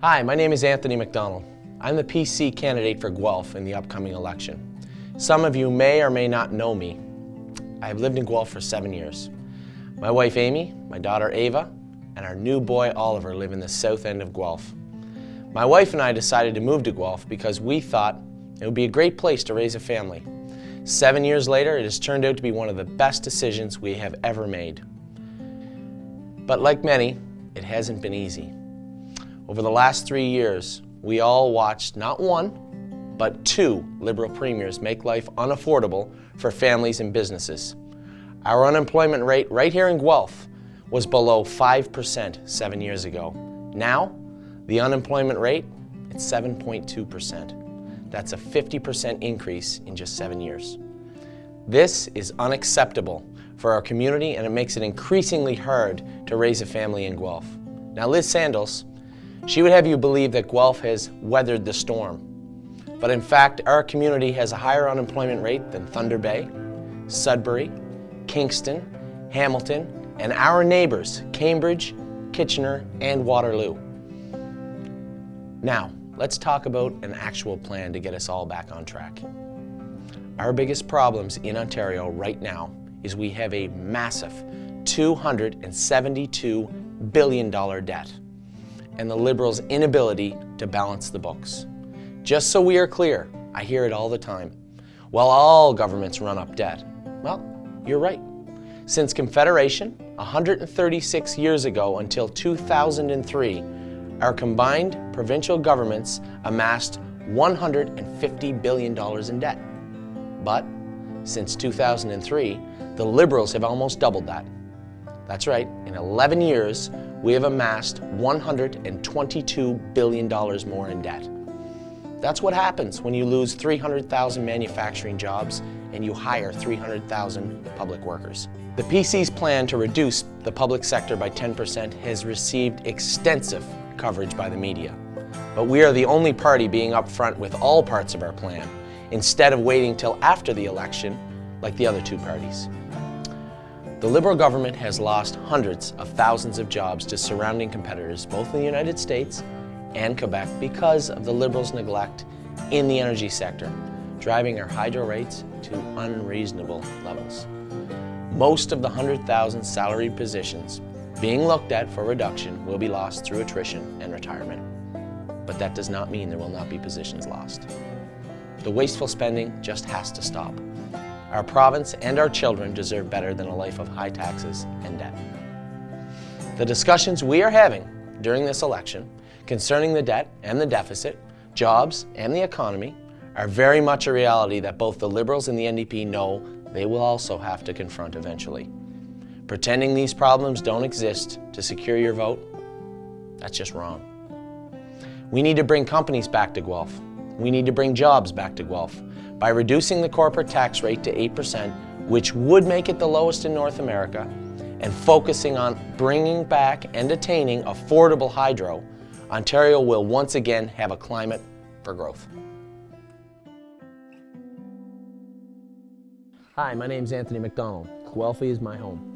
Hi, my name is Anthony MacDonald. I'm the PC candidate for Guelph in the upcoming election. Some of you may or may not know me. I have lived in Guelph for 7 years. My wife Amy, my daughter Ava, and our new boy Oliver live in the south end of Guelph. My wife and I decided to move to Guelph because we thought it would be a great place to raise a family. 7 years later, it has turned out to be one of the best decisions we have ever made. But like many, it hasn't been easy. Over the last 3 years, we all watched not one, but 2 Liberal premiers make life unaffordable for families and businesses. Our unemployment rate right here in Guelph was below 5% 7 years ago. Now, the unemployment rate, it's 7.2%. That's a 50% increase in just 7 years. This is unacceptable for our community, and it makes it increasingly hard to raise a family in Guelph. Now, Liz Sandals, she would have you believe that Guelph has weathered the storm. But in fact, our community has a higher unemployment rate than Thunder Bay, Sudbury, Kingston, Hamilton, and our neighbors, Cambridge, Kitchener, and Waterloo. Now, let's talk about an actual plan to get us all back on track. Our biggest problems in Ontario right now is we have a massive $272 billion debt, and the Liberals' inability to balance the books. Just so we are clear, I hear it all the time. Well, all governments run up debt. Well, you're right. Since Confederation, 136 years ago until 2003, our combined provincial governments amassed $150 billion in debt. But since 2003, the Liberals have almost doubled that. That's right, in 11 years, we have amassed $122 billion more in debt. That's what happens when you lose 300,000 manufacturing jobs and you hire 300,000 public workers. The PC's plan to reduce the public sector by 10% has received extensive coverage by the media. But we are the only party being upfront with all parts of our plan, instead of waiting till after the election like the other 2 parties. The Liberal government has lost hundreds of thousands of jobs to surrounding competitors, both in the United States and Quebec, because of the Liberals' neglect in the energy sector, driving our hydro rates to unreasonable levels. Most of the 100,000 salaried positions being looked at for reduction will be lost through attrition and retirement. But that does not mean there will not be positions lost. The wasteful spending just has to stop. Our province and our children deserve better than a life of high taxes and debt. The discussions we are having during this election concerning the debt and the deficit, jobs and the economy are very much a reality that both the Liberals and the NDP know they will also have to confront eventually. Pretending these problems don't exist to secure your vote, that's just wrong. We need to bring companies back to Guelph. We need to bring jobs back to Guelph by reducing the corporate tax rate to 8%, which would make it the lowest in North America, and focusing on bringing back and attaining affordable hydro. Ontario will once again have a climate for growth. Hi, my name is Anthony MacDonald. Guelph is my home.